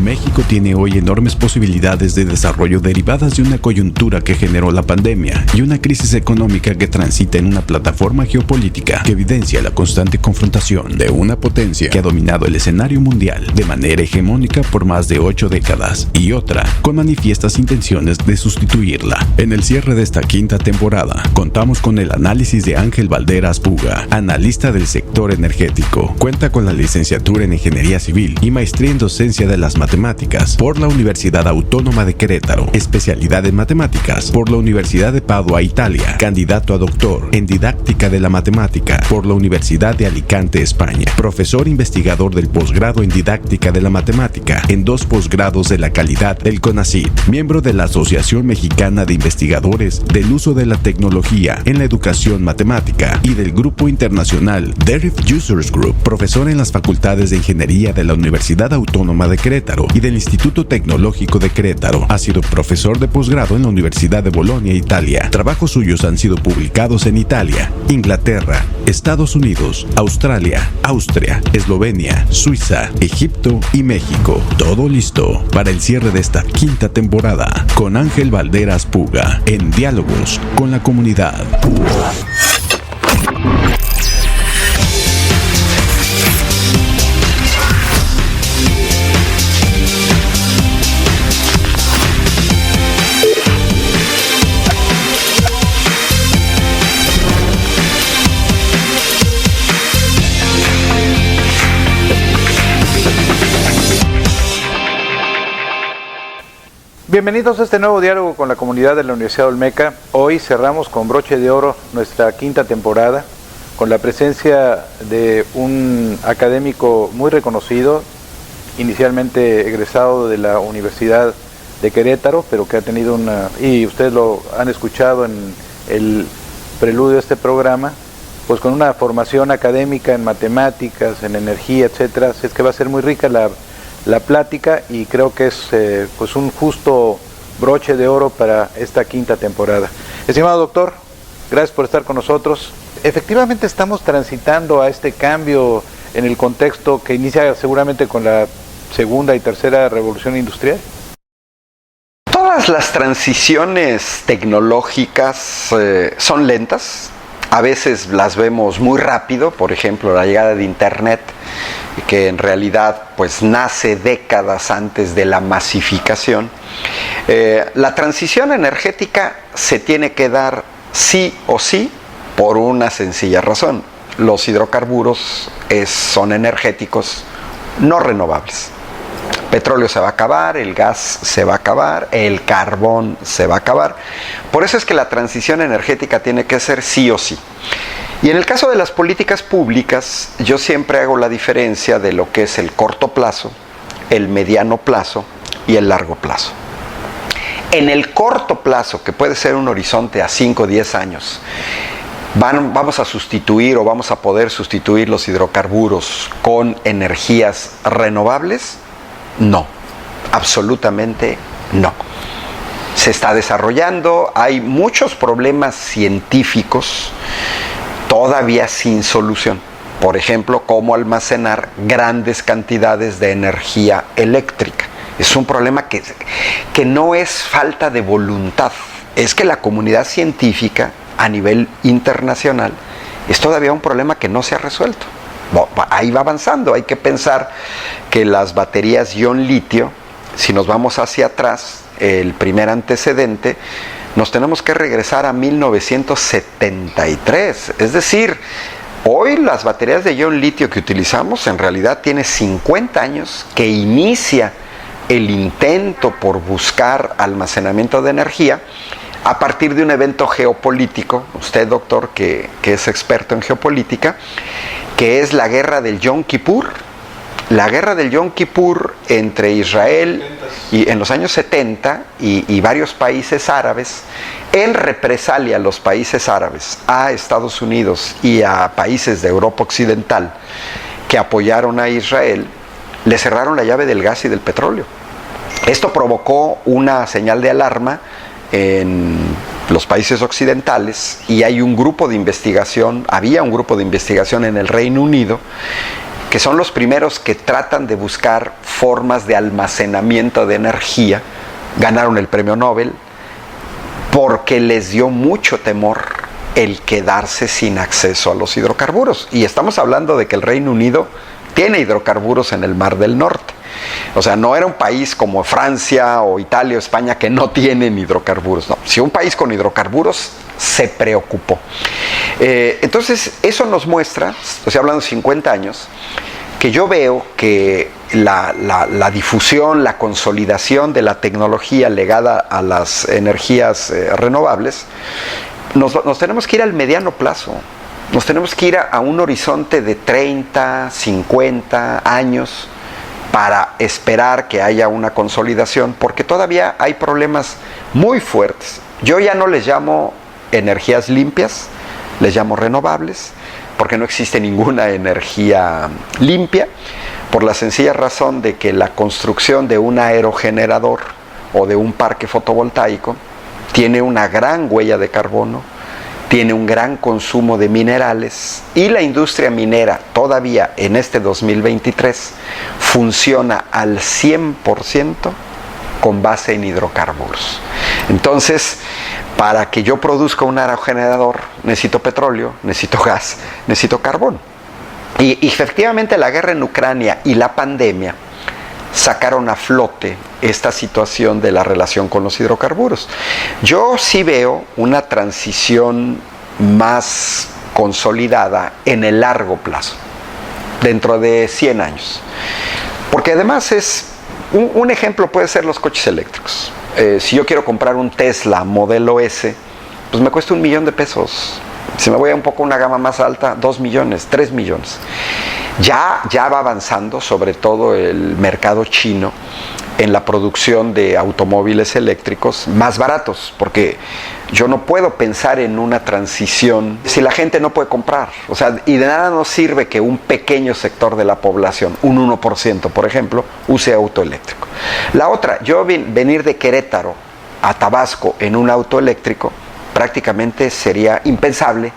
México tiene hoy enormes posibilidades de desarrollo derivadas de una coyuntura que generó la pandemia y una crisis económica que transita en una plataforma geopolítica que evidencia la constante confrontación de una potencia que ha dominado el escenario mundial de manera hegemónica por más de 8 décadas y otra con manifiestas intenciones de sustituirla. En el cierre de esta quinta temporada, contamos con el análisis de Ángel Valderas Puga, analista del sector energético. Cuenta con la licenciatura en Ingeniería Civil y maestría en Docencia de las Matemáticas por la Universidad Autónoma de Querétaro, especialidad en Matemáticas por la Universidad de Padua, Italia, candidato a doctor en Didáctica de la Matemática por la Universidad de Alicante, España, profesor investigador del posgrado en Didáctica de la Matemática en 2 posgrados de la calidad del CONACYT, miembro de la Asociación Mexicana de Investigadores del Uso de la Tecnología en la Educación Matemática y del Grupo Internacional Deriv Users Group, profesor en las Facultades de Ingeniería de la Universidad Autónoma de Querétaro y del Instituto Tecnológico de Querétaro. Ha sido profesor de posgrado en la Universidad de Bolonia, Italia. Trabajos suyos han sido publicados en Italia, Inglaterra, Estados Unidos, Australia, Austria, Eslovenia, Suiza, Egipto y México. Todo listo para el cierre de esta quinta temporada con Ángel Valderas Puga en Diálogos con la Comunidad. Bienvenidos a este nuevo diálogo con la comunidad de la Universidad Olmeca. Hoy cerramos con broche de oro nuestra quinta temporada con la presencia de un académico muy reconocido, inicialmente egresado de la Universidad de Querétaro, pero que ha tenido y ustedes lo han escuchado en el preludio de este programa, pues con una formación académica en matemáticas, en energía, etcétera. Es que va a ser muy rica la plática y creo que es pues un justo broche de oro para esta quinta temporada. Estimado doctor, gracias por estar con nosotros. Efectivamente estamos transitando a este cambio en el contexto que inicia seguramente con la segunda y tercera revolución industrial. Todas las transiciones tecnológicas son lentas. A veces las vemos muy rápido, por ejemplo la llegada de Internet, que en realidad pues nace décadas antes de la masificación. La transición energética se tiene que dar sí o sí por una sencilla razón: los hidrocarburos son energéticos no renovables. Petróleo se va a acabar, el gas se va a acabar, el carbón se va a acabar. Por eso es que la transición energética tiene que ser sí o sí. Y en el caso de las políticas públicas, yo siempre hago la diferencia de lo que es el corto plazo, el mediano plazo y el largo plazo. En el corto plazo, que puede ser un horizonte a 5 o 10 años, vamos a sustituir o vamos a poder sustituir los hidrocarburos con energías renovables. No, absolutamente no. Se está desarrollando, hay muchos problemas científicos todavía sin solución. Por ejemplo, cómo almacenar grandes cantidades de energía eléctrica. Es un problema que no es falta de voluntad, es que la comunidad científica a nivel internacional es todavía un problema que no se ha resuelto. Ahí va avanzando. Hay que pensar que las baterías ion-litio, si nos vamos hacia atrás, el primer antecedente, nos tenemos que regresar a 1973. Es decir, hoy las baterías de ion-litio que utilizamos en realidad tiene 50 años que inicia el intento por buscar almacenamiento de energía a partir de un evento geopolítico. Usted, doctor, que es experto en geopolítica, que es la guerra del Yom Kippur. La guerra del Yom Kippur entre Israel y en los años 70 y varios países árabes, en represalia a los países árabes, a Estados Unidos y a países de Europa Occidental que apoyaron a Israel, le cerraron la llave del gas y del petróleo. Esto provocó una señal de alarma en los países occidentales y había un grupo de investigación en el Reino Unido que son los primeros que tratan de buscar formas de almacenamiento de energía, ganaron el premio Nobel porque les dio mucho temor el quedarse sin acceso a los hidrocarburos. Y estamos hablando de que el Reino Unido tiene hidrocarburos en el Mar del Norte. O sea, no era un país como Francia o Italia o España que no tienen hidrocarburos. No, si un país con hidrocarburos se preocupó. Entonces, eso nos muestra, estoy hablando de 50 años, que yo veo que la difusión, la consolidación de la tecnología legada a las energías renovables, nos tenemos que ir al mediano plazo. Nos tenemos que ir a un horizonte de 30, 50 años para esperar que haya una consolidación, porque todavía hay problemas muy fuertes. Yo ya no les llamo energías limpias, les llamo renovables, porque no existe ninguna energía limpia, por la sencilla razón de que la construcción de un aerogenerador o de un parque fotovoltaico tiene una gran huella de carbono, tiene un gran consumo de minerales, y la industria minera todavía en este 2023 funciona al 100% con base en hidrocarburos. Entonces, para que yo produzca un aerogenerador necesito petróleo, necesito gas, necesito carbón. Y efectivamente la guerra en Ucrania y la pandemia sacaron a flote esta situación de la relación con los hidrocarburos. Yo sí veo una transición más consolidada en el largo plazo, dentro de 100 años. Porque además un ejemplo puede ser los coches eléctricos. Si yo quiero comprar un Tesla modelo S, pues me cuesta $1,000,000. Si me voy a un poco a una gama más alta, 2 millones, 3 millones. Ya va avanzando, sobre todo el mercado chino, en la producción de automóviles eléctricos más baratos, porque yo no puedo pensar en una transición si la gente no puede comprar. O sea, y de nada nos sirve que un pequeño sector de la población, un 1%, por ejemplo, use auto eléctrico. La otra, yo venir de Querétaro a Tabasco en un auto eléctrico prácticamente sería impensable,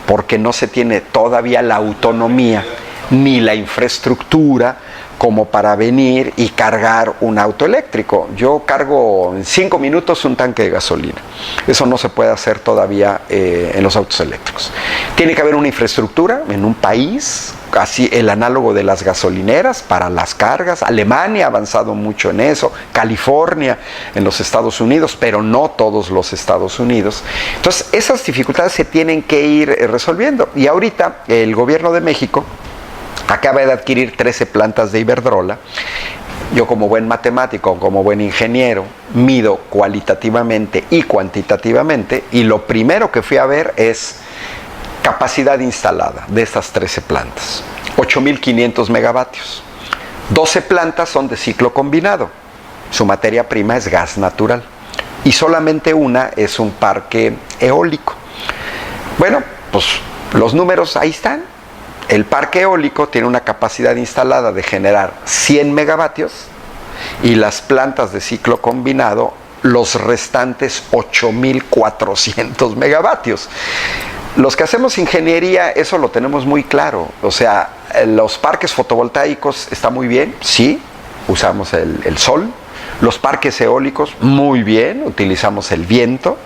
porque no se tiene todavía la autonomía ni la infraestructura como para venir y cargar un auto eléctrico. Yo cargo en 5 minutos un tanque de gasolina. Eso no se puede hacer todavía en los autos eléctricos. Tiene que haber una infraestructura en un país, casi el análogo de las gasolineras para las cargas. Alemania ha avanzado mucho en eso, California, en los Estados Unidos, pero no todos los Estados Unidos. Entonces, esas dificultades se tienen que ir resolviendo. Y ahorita el gobierno de México acaba de adquirir 13 plantas de Iberdrola. Yo, como buen matemático, como buen ingeniero, mido cualitativamente y cuantitativamente, y lo primero que fui a ver es capacidad instalada de estas 13 plantas. 8.500 megavatios. 12 plantas son de ciclo combinado. Su materia prima es gas natural. Y solamente una es un parque eólico. Bueno, pues los números ahí están. El parque eólico tiene una capacidad instalada de generar 100 megavatios y las plantas de ciclo combinado los restantes 8.400 megavatios. Los que hacemos ingeniería, eso lo tenemos muy claro. O sea, los parques fotovoltaicos está muy bien, sí, usamos el sol. Los parques eólicos, muy bien, utilizamos el viento.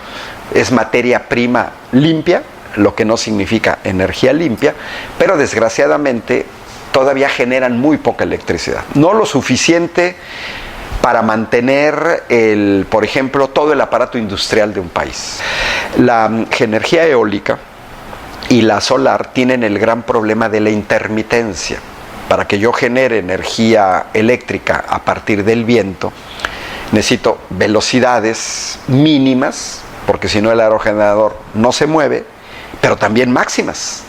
Es materia prima limpia, lo que no significa energía limpia, pero desgraciadamente todavía generan muy poca electricidad. No lo suficiente para mantener, por ejemplo, todo el aparato industrial de un país. La energía eólica y la solar tienen el gran problema de la intermitencia. Para que yo genere energía eléctrica a partir del viento, necesito velocidades mínimas, porque si no el aerogenerador no se mueve, pero también máximas,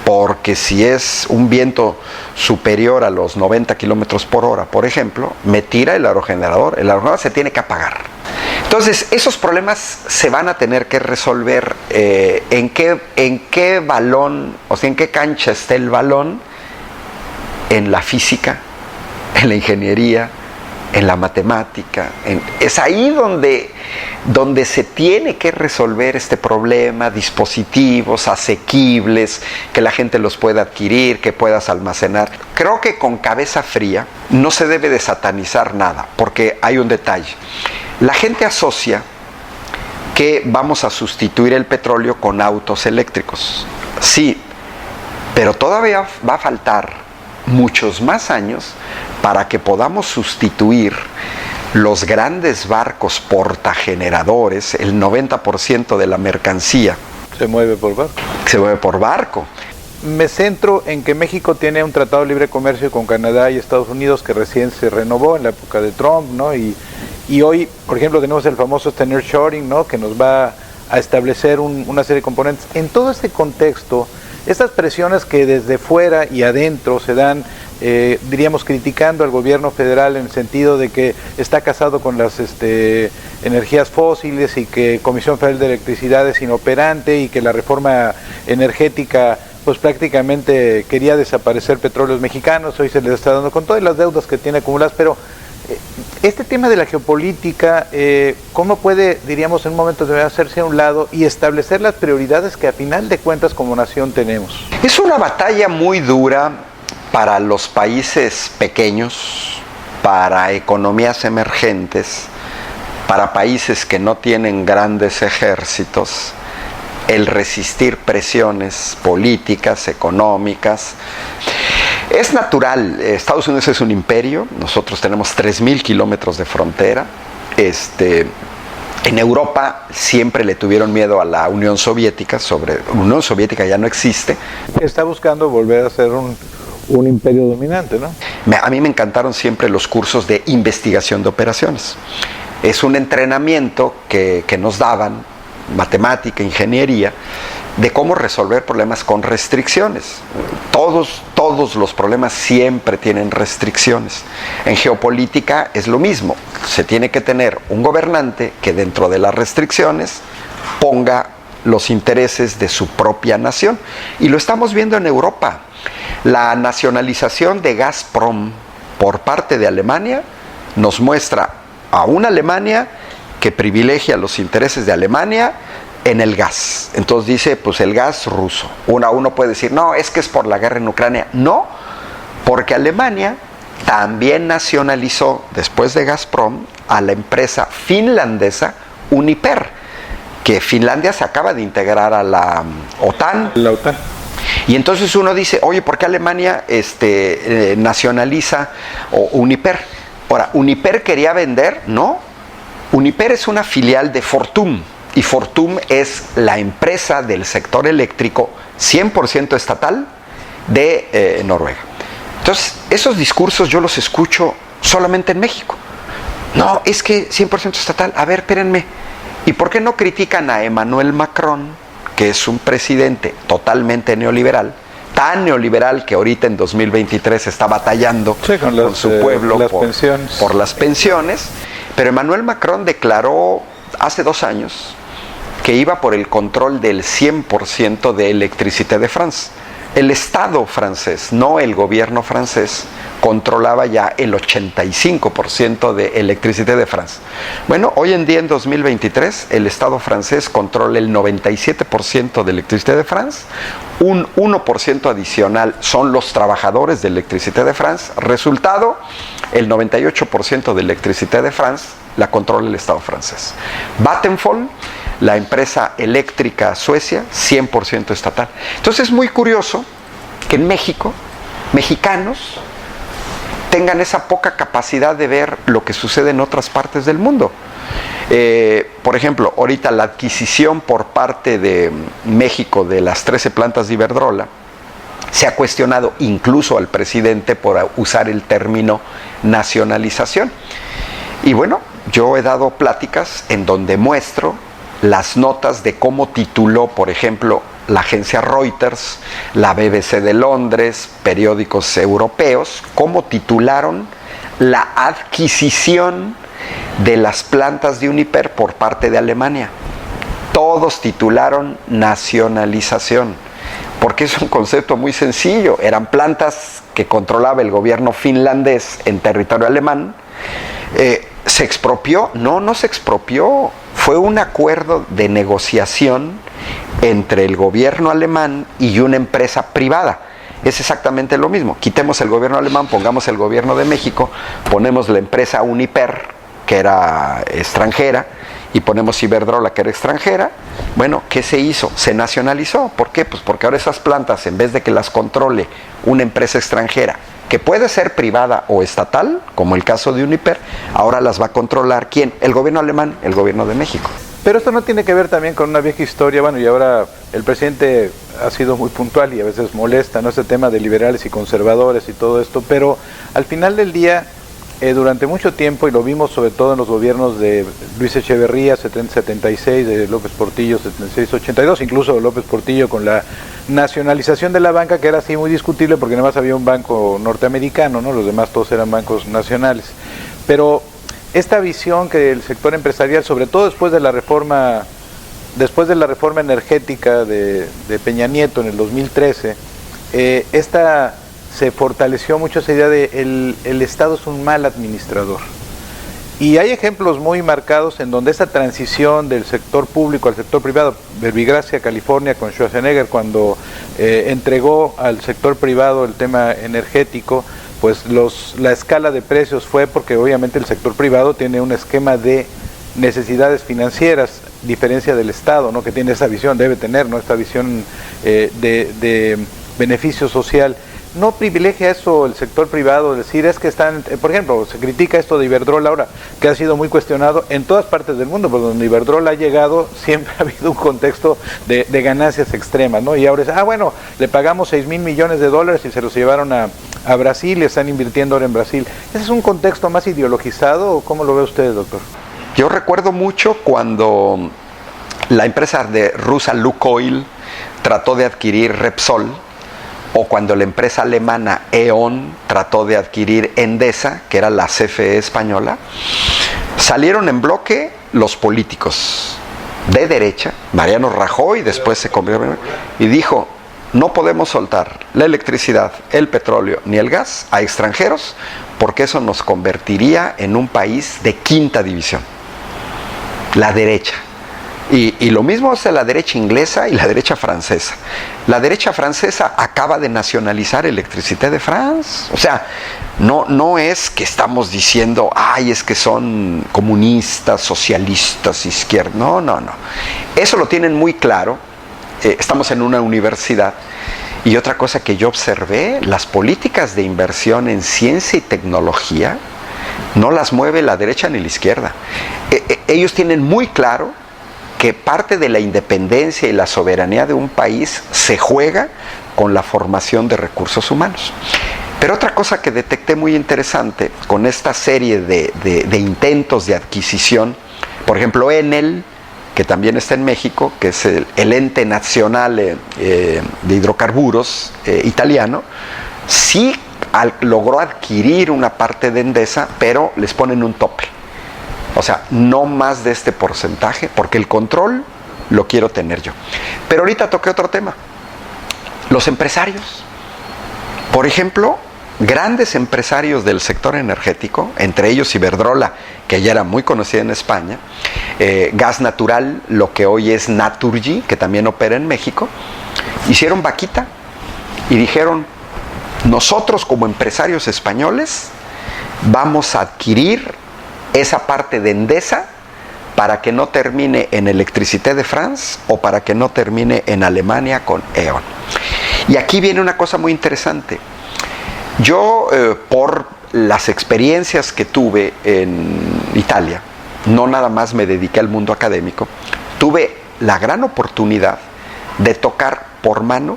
porque si es un viento superior a los 90 kilómetros por hora, por ejemplo, me tira el aerogenerador se tiene que apagar. Entonces, esos problemas se van a tener que resolver. ¿En qué balón, o sea, en qué cancha está el balón? En la física, en la ingeniería, en la matemática. Es ahí donde se tiene que resolver este problema, dispositivos asequibles, que la gente los pueda adquirir, que puedas almacenar. Creo que con cabeza fría no se debe de satanizar nada, porque hay un detalle. La gente asocia que vamos a sustituir el petróleo con autos eléctricos. Sí, pero todavía va a faltar muchos más años para que podamos sustituir los grandes barcos portageneradores. El 90% de la mercancía se mueve por barco. Se mueve por barco. Me centro en que México tiene un tratado de libre comercio con Canadá y Estados Unidos que recién se renovó en la época de Trump, ¿no? Y hoy, por ejemplo, tenemos el famoso nearshoring, ¿no? Que nos va a establecer una serie de componentes. En todo este contexto, estas presiones que desde fuera y adentro se dan, diríamos, criticando al gobierno federal en el sentido de que está casado con las energías fósiles y que Comisión Federal de Electricidad es inoperante y que la reforma energética pues prácticamente quería desaparecer petróleos mexicanos, hoy se les está dando con todas las deudas que tiene acumuladas, pero este tema de la geopolítica, ¿cómo puede, diríamos, en un momento debe hacerse a un lado y establecer las prioridades que a final de cuentas como nación tenemos? Es una batalla muy dura para los países pequeños, para economías emergentes, para países que no tienen grandes ejércitos, el resistir presiones políticas, económicas. Es natural, Estados Unidos es un imperio, nosotros tenemos 3,000 kilómetros de frontera. En Europa siempre le tuvieron miedo a la Unión Soviética, la Unión Soviética ya no existe. Está buscando volver a ser un imperio dominante, ¿no? A mí me encantaron siempre los cursos de investigación de operaciones. Es un entrenamiento que nos daban, matemática, ingeniería, de cómo resolver problemas con restricciones. Todos los problemas siempre tienen restricciones. En geopolítica es lo mismo. Se tiene que tener un gobernante que dentro de las restricciones ponga los intereses de su propia nación. Y lo estamos viendo en Europa. La nacionalización de Gazprom por parte de Alemania nos muestra a una Alemania que privilegia los intereses de Alemania en el gas. Entonces dice, pues el gas ruso. Uno puede decir, no, es que es por la guerra en Ucrania. No, porque Alemania también nacionalizó, después de Gazprom, a la empresa finlandesa Uniper, que Finlandia se acaba de integrar a la OTAN. La OTAN. Y entonces uno dice, oye, ¿por qué Alemania nacionaliza Uniper? Ahora, ¿Uniper quería vender? No. Uniper es una filial de Fortum, y Fortum es la empresa del sector eléctrico 100% estatal de Noruega. Entonces, esos discursos yo los escucho solamente en México. No, es que 100% estatal. A ver, espérenme. ¿Y por qué no critican a Emmanuel Macron, que es un presidente totalmente neoliberal, tan neoliberal que ahorita en 2023 está batallando con su pueblo por las pensiones? Pero Emmanuel Macron declaró hace 2 años que iba por el control del 100% de Electricité de France. El Estado francés, no el gobierno francés, controlaba ya el 85% de Electricité de France. Bueno, hoy en día en 2023 el Estado francés controla el 97% de Electricité de France, un 1% adicional son los trabajadores de Electricité de France. Resultado, el 98% de Electricité de France la controla el Estado francés. Vattenfall, la empresa eléctrica Suecia, 100% estatal. Entonces es muy curioso que en México, mexicanos tengan esa poca capacidad de ver lo que sucede en otras partes del mundo. Por ejemplo, ahorita la adquisición por parte de México de las 13 plantas de Iberdrola, se ha cuestionado incluso al presidente por usar el término nacionalización. Y bueno, yo he dado pláticas en donde muestro las notas de cómo tituló, por ejemplo, la agencia Reuters, la BBC de Londres, periódicos europeos, cómo titularon la adquisición de las plantas de Uniper por parte de Alemania. Todos titularon nacionalización, porque es un concepto muy sencillo. Eran plantas que controlaba el gobierno finlandés en territorio alemán, ¿Se expropió? No, no se expropió. Fue un acuerdo de negociación entre el gobierno alemán y una empresa privada. Es exactamente lo mismo. Quitemos el gobierno alemán, pongamos el gobierno de México, ponemos la empresa Uniper, que era extranjera, y ponemos Iberdrola, que era extranjera. Bueno, ¿qué se hizo? Se nacionalizó. ¿Por qué? Pues porque ahora esas plantas, en vez de que las controle una empresa extranjera, que puede ser privada o estatal, como el caso de Uniper, ahora las va a controlar ¿quién? El gobierno alemán, el gobierno de México. Pero esto no tiene que ver también con una vieja historia, bueno, y ahora el presidente ha sido muy puntual y a veces molesta, ¿no? Este tema de liberales y conservadores y todo esto, pero al final del día, durante mucho tiempo, y lo vimos sobre todo en los gobiernos de Luis Echeverría, 76, de López Portillo, 76-82, incluso López Portillo con la nacionalización de la banca, que era así muy discutible porque nada más había un banco norteamericano, ¿no? Los demás todos eran bancos nacionales. Pero esta visión que el sector empresarial, sobre todo después de la reforma energética de Peña Nieto en el 2013, se fortaleció mucho esa idea de el Estado es un mal administrador. Y hay ejemplos muy marcados en donde esa transición del sector público al sector privado, Verbigracia, California, con Schwarzenegger, cuando entregó al sector privado el tema energético, pues la escala de precios fue porque obviamente el sector privado tiene un esquema de necesidades financieras, diferencia del Estado, ¿no? Que tiene esa visión, debe tener, ¿no? Esta visión de beneficio social. No privilegia eso el sector privado, decir es que están, por ejemplo, se critica esto de Iberdrola ahora, que ha sido muy cuestionado en todas partes del mundo, por donde Iberdrola ha llegado siempre ha habido un contexto de ganancias extremas, ¿no? Y ahora es, bueno, le pagamos 6,000 millones de dólares y se los llevaron a Brasil y están invirtiendo ahora en Brasil. ¿Ese es un contexto más ideologizado o cómo lo ve usted, doctor? Yo recuerdo mucho cuando la empresa rusa Lukoil trató de adquirir Repsol, o cuando la empresa alemana E.ON trató de adquirir Endesa, que era la CFE española. Salieron en bloque los políticos de derecha, Mariano Rajoy, después se convirtió y dijo, no podemos soltar la electricidad, el petróleo ni el gas a extranjeros, porque eso nos convertiría en un país de quinta división. La derecha. Y lo mismo hace la derecha inglesa y la derecha francesa. La derecha francesa acaba de nacionalizar Electricité de France. O sea, no es que estamos diciendo, es que son comunistas, socialistas, izquierda. No. Eso lo tienen muy claro. Estamos en una universidad. Y otra cosa que yo observé, las políticas de inversión en ciencia y tecnología no las mueve la derecha ni la izquierda. Ellos tienen muy claro que parte de la independencia y la soberanía de un país se juega con la formación de recursos humanos. Pero otra cosa que detecté muy interesante con esta serie de intentos de adquisición, por ejemplo Enel, que también está en México, que es el ente nacional de hidrocarburos italiano, sí logró adquirir una parte de Endesa, pero les ponen un tope. O sea, no más de este porcentaje, porque el control lo quiero tener yo. Pero ahorita toqué otro tema. Los empresarios. Por ejemplo, grandes empresarios del sector energético, entre ellos Iberdrola, que ya era muy conocida en España, Gas Natural, lo que hoy es Naturgy, que también opera en México, hicieron vaquita y dijeron, nosotros como empresarios españoles vamos a adquirir esa parte de Endesa para que no termine en Electricité de France o para que no termine en Alemania con E.ON. Y aquí viene una cosa muy interesante. Yo, por las experiencias que tuve en Italia, no nada más me dediqué al mundo académico, tuve la gran oportunidad de tocar por mano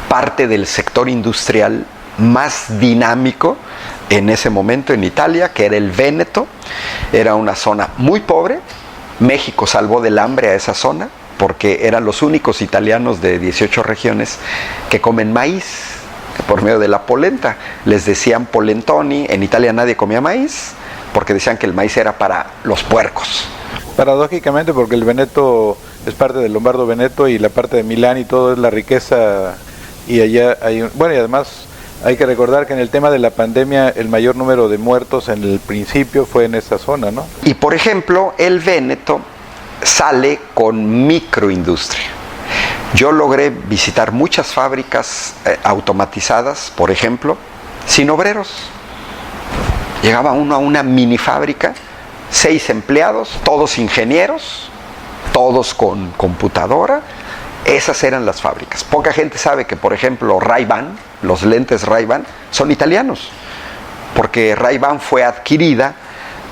parte del sector industrial más dinámico en ese momento en Italia, que era el Véneto. Era una zona muy pobre. México salvó del hambre a esa zona porque eran los únicos italianos de 18 regiones que comen maíz por medio de la polenta. Les decían polentoni. En Italia nadie comía maíz porque decían que el maíz era para los puercos. Paradójicamente, porque el Veneto es parte del Lombardo Veneto y la parte de Milán y todo es la riqueza, y allá hay y además Hay que recordar que en el tema de la pandemia el mayor número de muertos en el principio fue en esta zona, ¿no? Y por ejemplo, el Véneto sale con microindustria. Yo logré visitar muchas fábricas automatizadas, por ejemplo, sin obreros. Llegaba uno a una mini fábrica, 6 empleados, todos ingenieros, todos con computadora. Esas eran las fábricas. Poca gente sabe que, por ejemplo, Ray-Ban, los lentes Ray-Ban, son italianos, porque Ray-Ban fue adquirida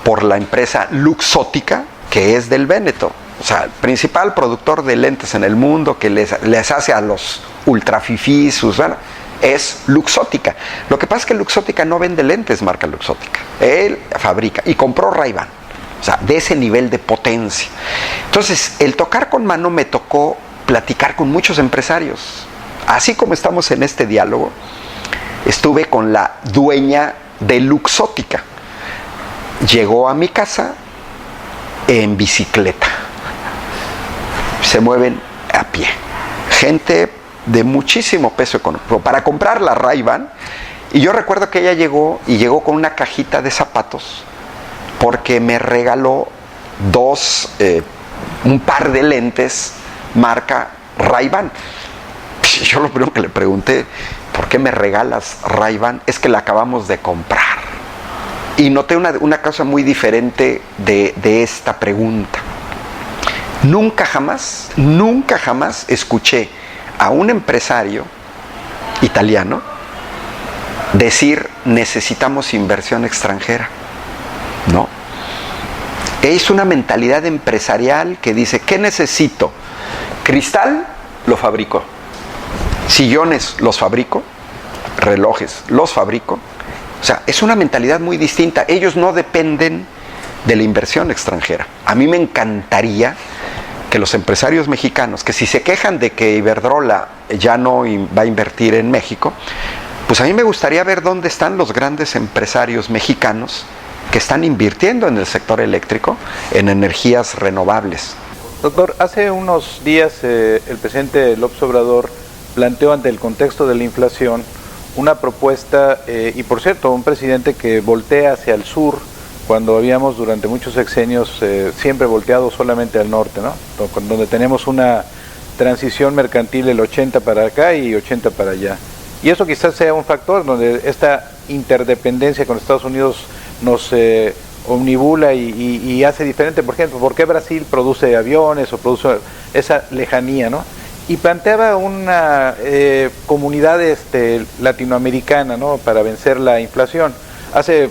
por la empresa Luxottica, que es del Véneto. O sea, el principal productor de lentes en el mundo, que les hace a los ultrafifís, bueno, es Luxottica. Lo que pasa es que Luxottica no vende lentes marca Luxottica. Él fabrica y compró Ray-Ban. O sea, de ese nivel de potencia. Entonces, el tocar con mano me tocó platicar con muchos empresarios. Así como estamos en este diálogo, estuve con la dueña de Luxottica. Llegó a mi casa en bicicleta. Se mueven a pie. Gente de muchísimo peso económico para comprar la Ray-Ban. Y yo recuerdo que ella llegó con una cajita de zapatos porque me regaló un par de lentes marca Ray-Ban. Yo lo primero que le pregunté, ¿por qué me regalas Ray-Ban? Es que la acabamos de comprar. Y noté una cosa muy diferente de esta pregunta. Nunca jamás escuché a un empresario italiano decir necesitamos inversión extranjera. No. Es una mentalidad empresarial que dice, ¿qué necesito? Cristal, lo fabrico. Sillones, los fabrico. Relojes, los fabrico. O sea, es una mentalidad muy distinta. Ellos no dependen de la inversión extranjera. A mí me encantaría que los empresarios mexicanos, que si se quejan de que Iberdrola ya no va a invertir en México, pues a mí me gustaría ver dónde están los grandes empresarios mexicanos que están invirtiendo en el sector eléctrico, en energías renovables. Doctor, hace unos días el presidente López Obrador planteó ante el contexto de la inflación una propuesta, y por cierto, un presidente que voltea hacia el sur, cuando habíamos durante muchos sexenios siempre volteado solamente al norte, ¿no? Donde tenemos una transición mercantil del 80 para acá y 80 para allá. Y eso quizás sea un factor donde esta interdependencia con Estados Unidos nos omnibula y hace diferente. Por ejemplo, ¿por qué Brasil produce aviones o produce esa lejanía, ¿no? Y planteaba una comunidad latinoamericana, ¿no?, para vencer la inflación. Hace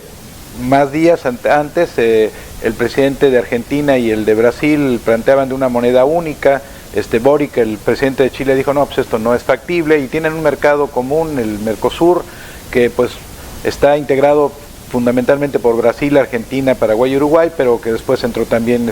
más días antes el presidente de Argentina y el de Brasil planteaban de una moneda única. Boric, el presidente de Chile, dijo no, pues esto no es factible, y tienen un mercado común, el Mercosur, que pues está integrado fundamentalmente por Brasil, Argentina, Paraguay y Uruguay, pero que después entró también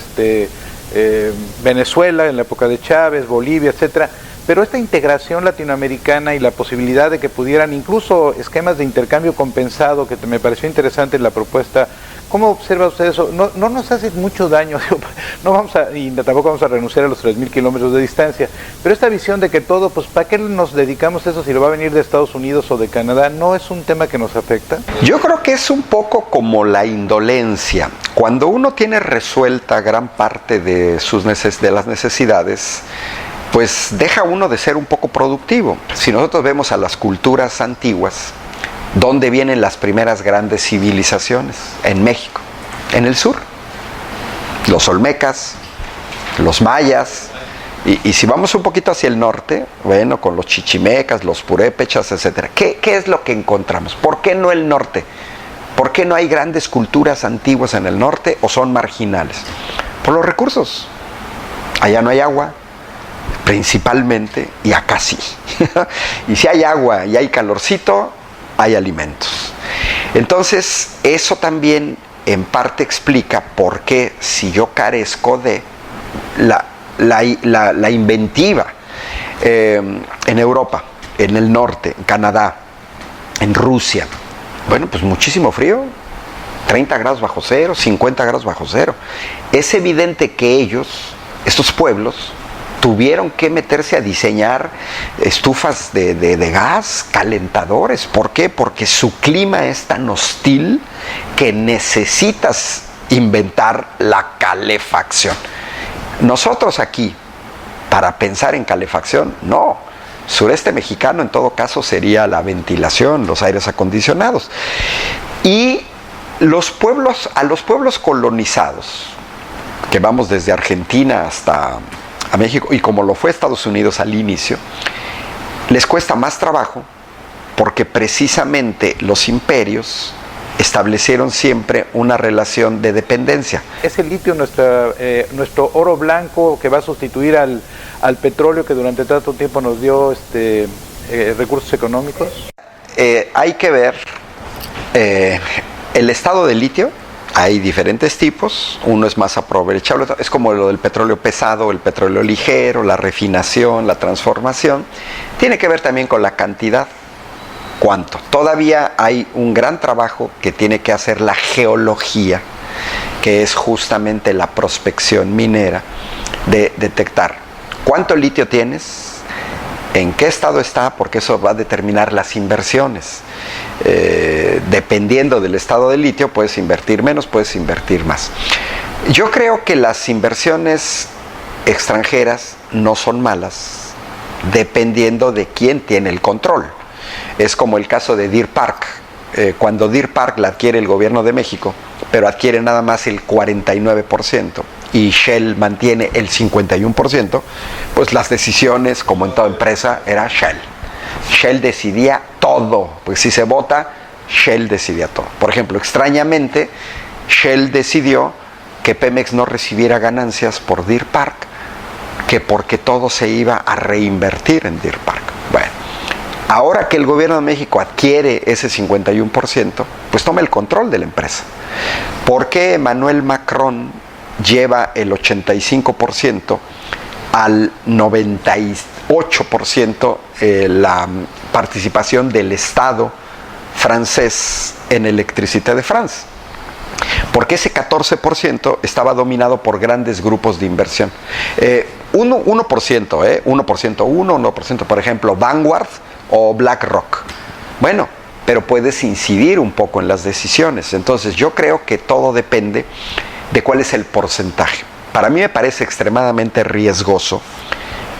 Venezuela en la época de Chávez, Bolivia, etcétera. Pero esta integración latinoamericana y la posibilidad de que pudieran incluso esquemas de intercambio compensado, que me pareció interesante en la propuesta, ¿cómo observa usted eso? No nos hace mucho daño, y tampoco vamos a renunciar a los 3.000 kilómetros de distancia, pero esta visión de que todo, pues ¿para qué nos dedicamos a eso si lo va a venir de Estados Unidos o de Canadá? ¿No es un tema que nos afecta? Yo creo que es un poco como la indolencia. Cuando uno tiene resuelta gran parte de las necesidades, pues deja uno de ser un poco productivo. Si nosotros vemos a las culturas antiguas, ¿dónde vienen las primeras grandes civilizaciones? En México, en el sur. Los olmecas, los mayas, y si vamos un poquito hacia el norte, bueno, con los chichimecas, los purépechas, etc. ¿Qué es lo que encontramos? ¿Por qué no el norte? ¿Por qué no hay grandes culturas antiguas en el norte o son marginales? Por los recursos. Allá no hay agua, principalmente, y acá sí. Y si hay agua y hay calorcito, hay alimentos. Entonces, eso también en parte explica por qué, si yo carezco de la inventiva en Europa, en el norte, en Canadá, en Rusia, bueno, pues muchísimo frío, 30 grados bajo cero, 50 grados bajo cero. Es evidente que estos pueblos, tuvieron que meterse a diseñar estufas de gas, calentadores. ¿Por qué? Porque su clima es tan hostil que necesitas inventar la calefacción. Nosotros aquí, para pensar en calefacción, no. Sureste mexicano en todo caso sería la ventilación, los aires acondicionados. Y a los pueblos colonizados, que vamos desde Argentina hasta a México, y como lo fue Estados Unidos al inicio, les cuesta más trabajo porque precisamente los imperios establecieron siempre una relación de dependencia. ¿Es el litio nuestro oro blanco que va a sustituir al petróleo que durante tanto tiempo nos dio recursos económicos? Hay que ver el estado del litio. Hay diferentes tipos, uno es más aprovechable, es como lo del petróleo pesado, el petróleo ligero, la refinación, la transformación. Tiene que ver también con la cantidad. ¿Cuánto? Todavía hay un gran trabajo que tiene que hacer la geología, que es justamente la prospección minera, de detectar cuánto litio tienes, en qué estado está, porque eso va a determinar las inversiones. Dependiendo del estado del litio, puedes invertir menos, puedes invertir más. Yo creo que las inversiones extranjeras no son malas, dependiendo de quién tiene el control. Es como el caso de Deer Park. Cuando Deer Park la adquiere el gobierno de México, pero adquiere nada más el 49% y Shell mantiene el 51%, pues las decisiones, como en toda empresa, era Shell. Shell decidía todo, pues si se vota, Shell decidía todo. Por ejemplo, extrañamente, Shell decidió que Pemex no recibiera ganancias por Deer Park, que porque todo se iba a reinvertir en Deer Park. Bueno, ahora que el gobierno de México adquiere ese 51%, pues toma el control de la empresa. ¿Por qué Emmanuel Macron lleva el 85% al 98% la participación del Estado francés en Electricité de France? Porque ese 14% estaba dominado por grandes grupos de inversión. 1%, por ejemplo, Vanguard o BlackRock. Bueno, pero puedes incidir un poco en las decisiones. Entonces yo creo que todo depende de cuál es el porcentaje. Para mí me parece extremadamente riesgoso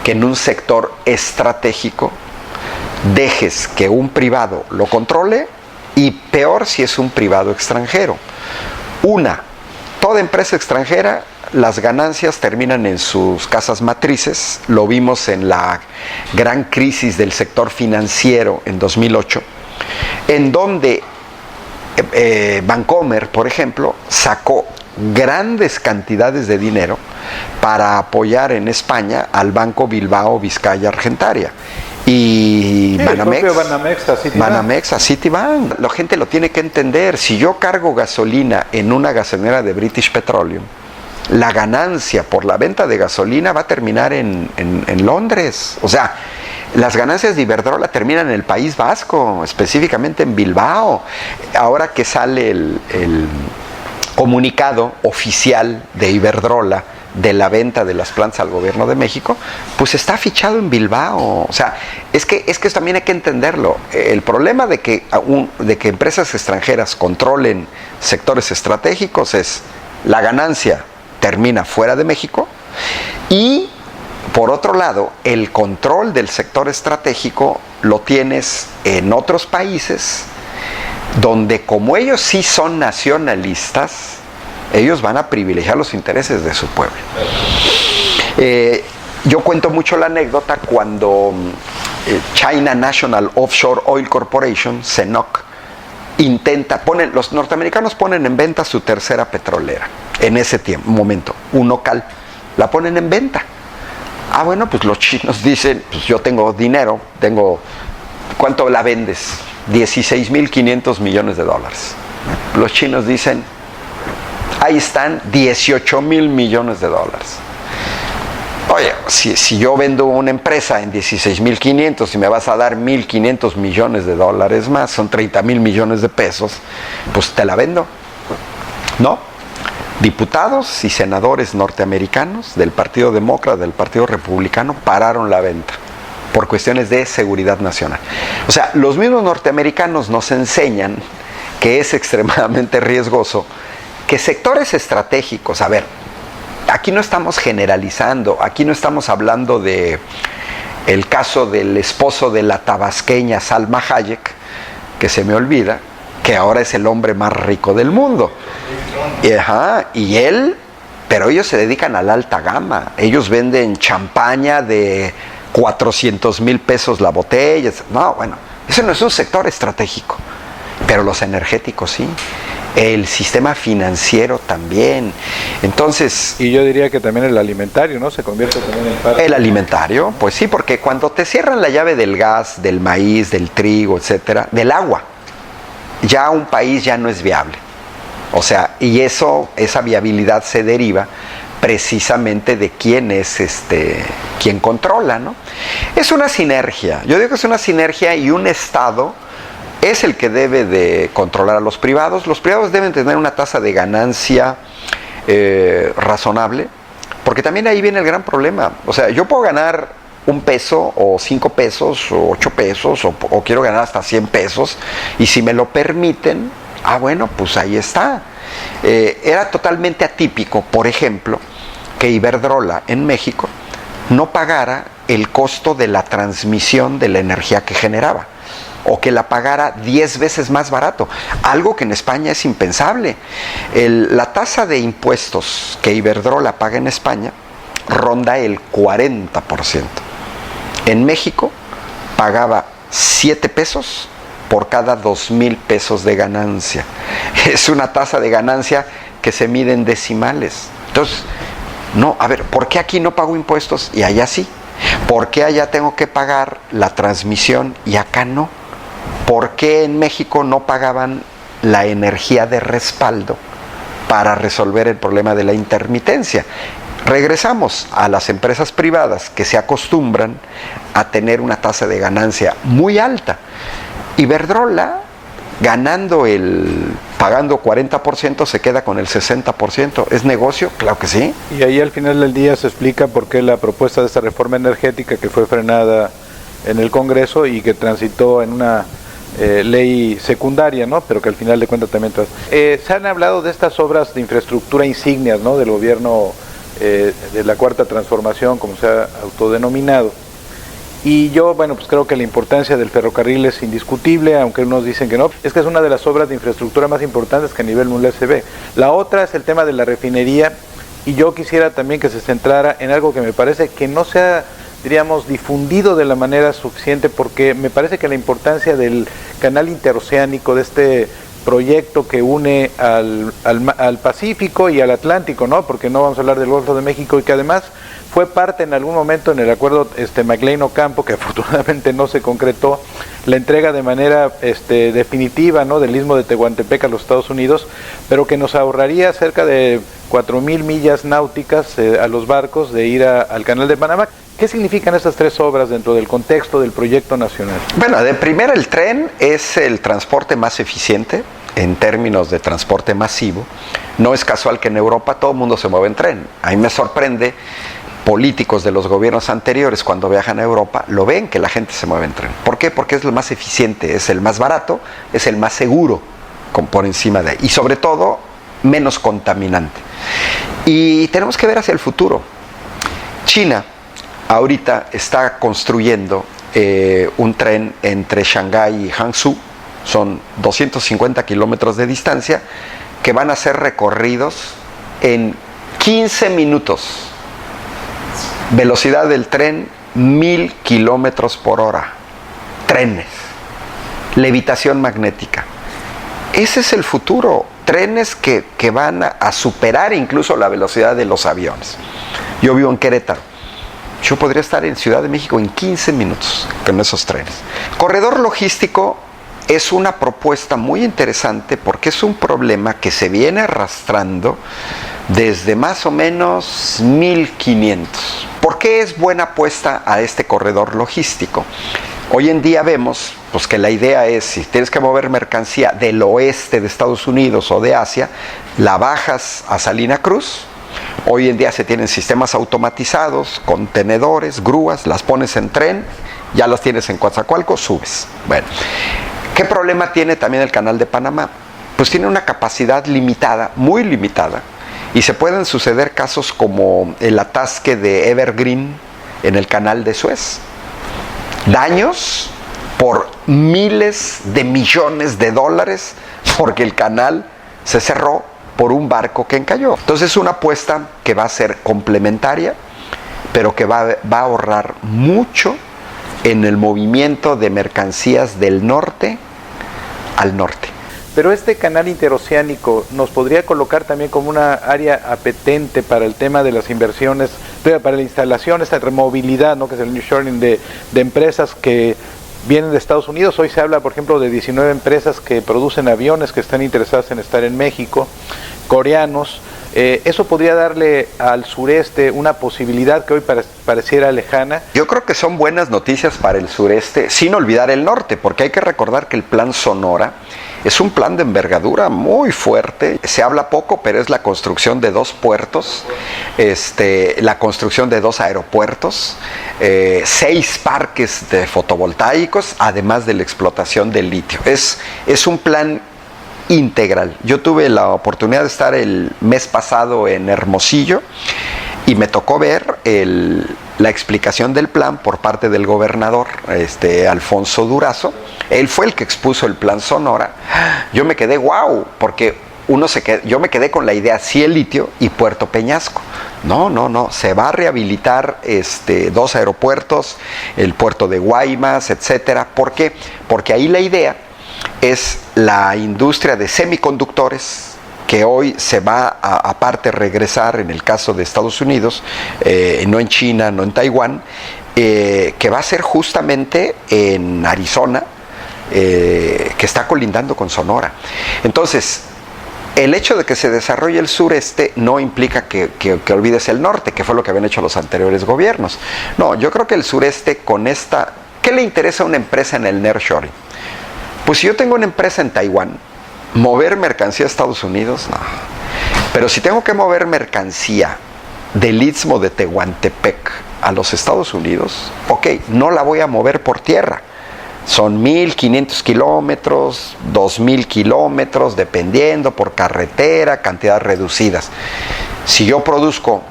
que en un sector estratégico dejes que un privado lo controle, y peor si es un privado extranjero. Toda empresa extranjera, las ganancias terminan en sus casas matrices. Lo vimos en la gran crisis del sector financiero en 2008, en donde Bancomer, por ejemplo, sacó grandes cantidades de dinero para apoyar en España al Banco Bilbao Vizcaya Argentaria. Y sí, Banamex a Citibank. La gente lo tiene que entender. Si yo cargo gasolina en una gasolinera de British Petroleum, la ganancia por la venta de gasolina va a terminar en Londres. O sea, las ganancias de Iberdrola terminan en el País Vasco, específicamente en Bilbao. Ahora que sale el comunicado oficial de Iberdrola de la venta de las plantas al gobierno de México, pues está fichado en Bilbao. O sea, es que eso también hay que entenderlo. El problema de que empresas extranjeras controlen sectores estratégicos es la ganancia termina fuera de México, y por otro lado, el control del sector estratégico lo tienes en otros países donde, como ellos sí son nacionalistas, ellos van a privilegiar los intereses de su pueblo. Yo cuento mucho la anécdota cuando China National Offshore Oil Corporation, CNOOC, los norteamericanos ponen en venta su tercera petrolera. En ese momento, Unocal, la ponen en venta. Bueno, pues los chinos dicen, pues yo tengo dinero, ¿cuánto la vendes? 16.500 millones de dólares. Los chinos dicen, ahí están 18.000 millones de dólares. Oye, si yo vendo una empresa en 16.500 y me vas a dar 1.500 millones de dólares más, son 30.000 millones de pesos, pues te la vendo, ¿no? Diputados y senadores norteamericanos del Partido Demócrata, del Partido Republicano, pararon la venta por cuestiones de seguridad nacional. O sea, los mismos norteamericanos nos enseñan que es extremadamente riesgoso que sectores estratégicos, a ver, aquí no estamos generalizando, aquí no estamos hablando de el caso del esposo de la tabasqueña Salma Hayek, que se me olvida, que ahora es el hombre más rico del mundo. Pero ellos se dedican a la alta gama, ellos venden champaña de 400,000 pesos la botella. No, bueno, eso no es un sector estratégico, pero los energéticos sí, el sistema financiero también. Entonces, y yo diría que también el alimentario, ¿no? Se convierte también en parte. El alimentario, pues sí, porque cuando te cierran la llave del gas, del maíz, del trigo, etcétera, del agua, ya un país ya no es viable. O sea, y esa viabilidad se deriva precisamente de quién es quien controla, ¿no? Es una sinergia. Yo digo que es una sinergia, y un Estado es el que debe de controlar a los privados. Los privados deben tener una tasa de ganancia razonable, porque también ahí viene el gran problema. O sea, yo puedo ganar 1 peso o 5 pesos o 8 pesos o quiero ganar hasta 100 pesos, y si me lo permiten, bueno, pues ahí está. Era totalmente atípico, por ejemplo, que Iberdrola en México no pagara el costo de la transmisión de la energía que generaba, o que la pagara 10 veces más barato, algo que en España es impensable. La tasa de impuestos que Iberdrola paga en España ronda el 40%. En México pagaba 7 pesos por cada 2,000 pesos de ganancia. Es una tasa de ganancia que se mide en decimales. Entonces, no, a ver, ¿por qué aquí no pago impuestos y allá sí? ¿Por qué allá tengo que pagar la transmisión y acá no? ¿Por qué en México no pagaban la energía de respaldo para resolver el problema de la intermitencia? Regresamos a las empresas privadas que se acostumbran a tener una tasa de ganancia muy alta. Iberdrola, pagando 40%, se queda con el 60%. ¿Es negocio? Claro que sí. Y ahí al final del día se explica por qué la propuesta de esta reforma energética, que fue frenada en el Congreso y que transitó en una ley secundaria, ¿no? Pero que al final de cuentas también... se han hablado de estas obras de infraestructura insignias, ¿no? Del gobierno de la Cuarta Transformación, como se ha autodenominado. Y yo, bueno, pues creo que la importancia del ferrocarril es indiscutible, aunque unos dicen que no. Es que es una de las obras de infraestructura más importantes que a nivel mundial se ve. La otra es el tema de la refinería, y yo quisiera también que se centrara en algo que me parece que no se ha, diríamos, difundido de la manera suficiente, porque me parece que la importancia del canal interoceánico, de este proyecto que une al Pacífico y al Atlántico, ¿no? Porque no vamos a hablar del Golfo de México, y que además fue parte en algún momento en el acuerdo McLean-Ocampo, que afortunadamente no se concretó, la entrega de manera definitiva, ¿no? Del istmo de Tehuantepec a los Estados Unidos, pero que nos ahorraría cerca de 4,000 millas náuticas a los barcos de ir al Canal de Panamá. ¿Qué significan estas 3 obras dentro del contexto del proyecto nacional? Bueno, de primera, el tren es el transporte más eficiente en términos de transporte masivo. No es casual que en Europa todo el mundo se mueve en tren. A mí me sorprende, políticos de los gobiernos anteriores, cuando viajan a Europa, lo ven que la gente se mueve en tren. ¿Por qué? Porque es lo más eficiente, es el más barato, es el más seguro, por encima de ahí. Y sobre todo, menos contaminante. Y tenemos que ver hacia el futuro. China ahorita está construyendo un tren entre Shanghái y Hangzhou. Son 250 kilómetros de distancia, que van a ser recorridos en 15 minutos. Velocidad del tren 1,000 kilómetros por hora. Trenes. Levitación magnética. Ese es el futuro. Trenes que van a superar incluso la velocidad de los aviones. Yo vivo en Querétaro. Yo podría estar en Ciudad de México en 15 minutos con esos trenes. Corredor logístico es una propuesta muy interesante, porque es un problema que se viene arrastrando desde más o menos 1500. ¿Por qué es buena apuesta a este corredor logístico? Hoy en día vemos pues, que la idea es, si tienes que mover mercancía del oeste de Estados Unidos o de Asia, la bajas a Salina Cruz. Hoy en día se tienen sistemas automatizados, contenedores, grúas, las pones en tren, ya las tienes en Coatzacoalcos, subes. Bueno, ¿qué problema tiene también el Canal de Panamá? Pues tiene una capacidad limitada, muy limitada, y se pueden suceder casos como el atasque de Evergreen en el Canal de Suez. Daños por miles de millones de dólares porque el canal se cerró por un barco que encalló. Entonces es una apuesta que va a ser complementaria, pero que va a ahorrar mucho en el movimiento de mercancías del norte al norte. Pero este canal interoceánico nos podría colocar también como una área apetente para el tema de las inversiones, para la instalación, esta removilidad, ¿no?, que es el nearshoring de empresas que vienen de Estados Unidos. Hoy se habla, por ejemplo, de 19 empresas que producen aviones que están interesadas en estar en México, coreanos. ¿Eso podría darle al sureste una posibilidad que hoy pareciera lejana? Yo creo que son buenas noticias para el sureste, sin olvidar el norte, porque hay que recordar que el Plan Sonora es un plan de envergadura muy fuerte. Se habla poco, pero es la construcción de 2 puertos, la construcción de 2 aeropuertos, 6 parques de fotovoltaicos, además de la explotación del litio. Es un plan integral. Yo tuve la oportunidad de estar el mes pasado en Hermosillo y me tocó ver la explicación del plan por parte del gobernador, Alfonso Durazo. Él fue el que expuso el Plan Sonora. Yo me quedé wow, porque yo me quedé con la idea, sí, el litio y Puerto Peñasco. No, se va a rehabilitar 2 aeropuertos, el puerto de Guaymas, etcétera. ¿Por qué? Porque ahí la idea es la industria de semiconductores, que hoy se va a aparte regresar en el caso de Estados Unidos, no en China, no en Taiwán, que va a ser justamente en Arizona, que está colindando con Sonora. Entonces, el hecho de que se desarrolle el sureste no implica que olvides el norte, que fue lo que habían hecho los anteriores gobiernos. No, yo creo que el sureste con esta... ¿Qué le interesa a una empresa en el nearshoring? Pues si yo tengo una empresa en Taiwán, mover mercancía a Estados Unidos, no. Pero si tengo que mover mercancía del Istmo de Tehuantepec a los Estados Unidos, ok, no la voy a mover por tierra. Son 1,500 kilómetros, 2,000 kilómetros, dependiendo, por carretera, cantidades reducidas. Si yo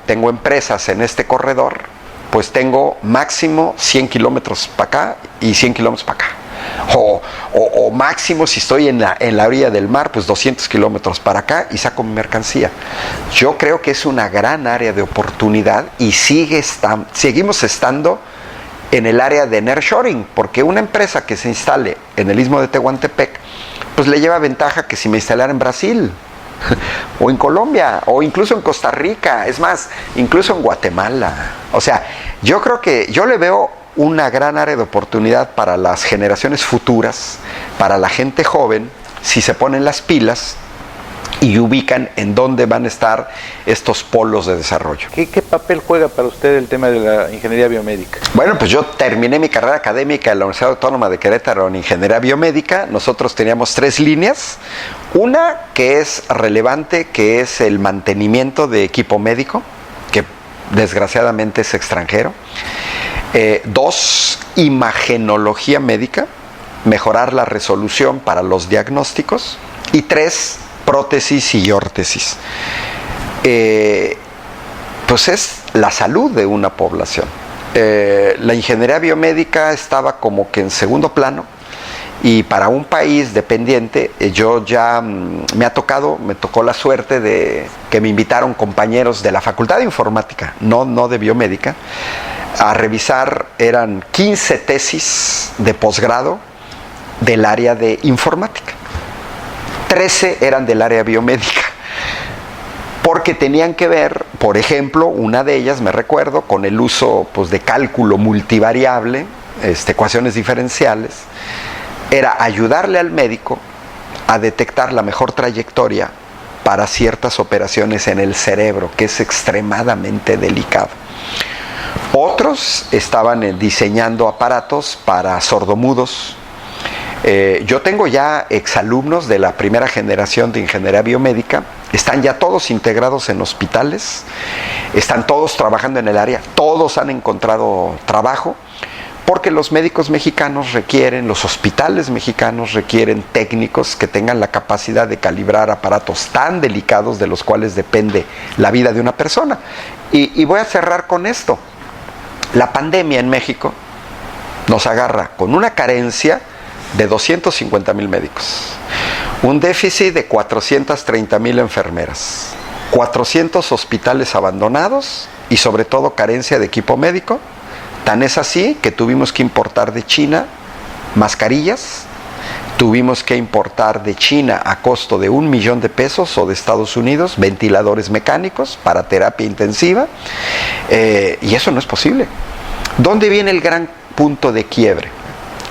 tengo empresas en este corredor, pues tengo máximo 100 kilómetros para acá y 100 kilómetros para acá. O máximo, si estoy en la orilla del mar, pues 200 kilómetros para acá y saco mi mercancía. Yo creo que es una gran área de oportunidad y seguimos estando en el área de nearshoring, porque una empresa que se instale en el Istmo de Tehuantepec, pues le lleva ventaja que si me instalara en Brasil, o en Colombia, o incluso en Costa Rica, es más, incluso en Guatemala. O sea, yo creo que yo le veo una gran área de oportunidad para las generaciones futuras, para la gente joven, si se ponen las pilas y ubican en dónde van a estar estos polos de desarrollo. ¿Qué papel juega para usted el tema de la ingeniería biomédica? Bueno, pues yo terminé mi carrera académica en la Universidad Autónoma de Querétaro en ingeniería biomédica. Nosotros teníamos 3 líneas. Una que es relevante, que es el mantenimiento de equipo médico, que desgraciadamente es extranjero. 2, imagenología médica, mejorar la resolución para los diagnósticos. Y 3, prótesis y órtesis. Pues es la salud de una población. La ingeniería biomédica estaba como que en segundo plano, y para un país dependiente, yo ya me tocó la suerte de que me invitaron compañeros de la Facultad de Informática, no de biomédica, a revisar. Eran 15 tesis de posgrado del área de informática. 13 eran del área biomédica, porque tenían que ver, por ejemplo, una de ellas, me recuerdo, con el uso pues, de cálculo multivariable, ecuaciones diferenciales. Era ayudarle al médico a detectar la mejor trayectoria para ciertas operaciones en el cerebro, que es extremadamente delicado. Otros estaban diseñando aparatos para sordomudos. Yo tengo ya exalumnos de la primera generación de ingeniería biomédica, están ya todos integrados en hospitales, están todos trabajando en el área, todos han encontrado trabajo, porque los médicos mexicanos requieren, los hospitales mexicanos requieren técnicos que tengan la capacidad de calibrar aparatos tan delicados de los cuales depende la vida de una persona. Y voy a cerrar con esto. La pandemia en México nos agarra con una carencia de 250,000 médicos, un déficit de 430,000 enfermeras, 400 hospitales abandonados y sobre todo carencia de equipo médico. Tan es así que tuvimos que importar de China mascarillas, tuvimos que importar de China a costo de $1,000,000 o de Estados Unidos ventiladores mecánicos para terapia intensiva, y eso no es posible. ¿Dónde viene el gran punto de quiebre?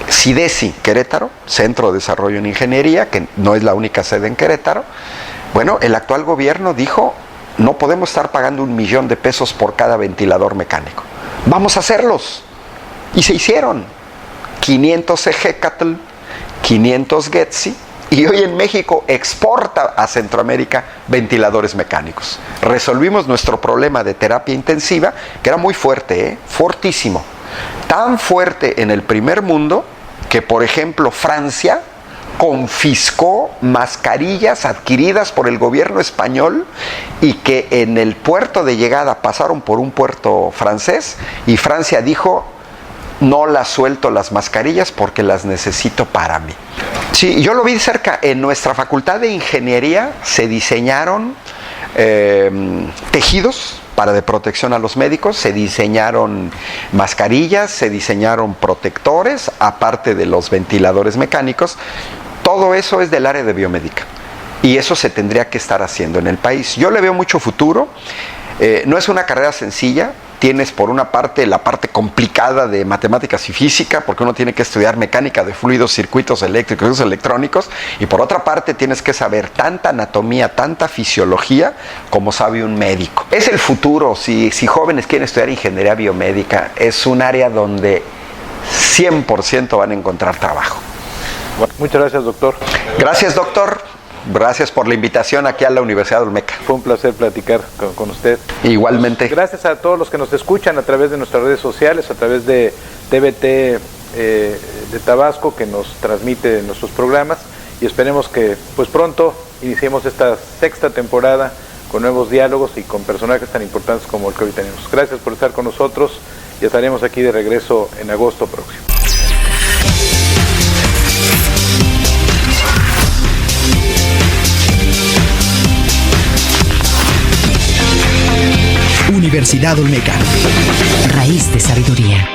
CIDESI, Querétaro, Centro de Desarrollo en Ingeniería, que no es la única sede en Querétaro. Bueno, el actual gobierno dijo, no podemos estar pagando $1,000,000 por cada ventilador mecánico. Vamos a hacerlos. Y se hicieron. 500 Ejecatl, 500 Getsi, y hoy en México exporta a Centroamérica ventiladores mecánicos. Resolvimos nuestro problema de terapia intensiva, que era muy fuerte, fortísimo. Tan fuerte en el primer mundo que, por ejemplo, Francia confiscó mascarillas adquiridas por el gobierno español y que en el puerto de llegada pasaron por un puerto francés y Francia dijo, no las suelto las mascarillas porque las necesito para mí. Sí, yo lo vi cerca. En nuestra facultad de ingeniería se diseñaron tejidos para de protección a los médicos, se diseñaron mascarillas, se diseñaron protectores, aparte de los ventiladores mecánicos. Todo eso es del área de biomédica y eso se tendría que estar haciendo en el país. Yo le veo mucho futuro. No es una carrera sencilla. Tienes por una parte la parte complicada de matemáticas y física, porque uno tiene que estudiar mecánica de fluidos, circuitos eléctricos, electrónicos, y por otra parte tienes que saber tanta anatomía, tanta fisiología como sabe un médico. Es el futuro. Si jóvenes quieren estudiar ingeniería biomédica, es un área donde 100% van a encontrar trabajo. Bueno, muchas gracias, doctor. Gracias, doctor. Gracias por la invitación aquí a la Universidad de Olmeca. Fue un placer platicar con usted. Igualmente. Gracias a todos los que nos escuchan a través de nuestras redes sociales, a través de TVT de Tabasco, que nos transmite nuestros programas, y esperemos que pues pronto iniciemos esta sexta temporada con nuevos diálogos y con personajes tan importantes como el que hoy tenemos. Gracias por estar con nosotros y estaremos aquí de regreso en agosto próximo. Universidad Olmeca. Raíz de sabiduría.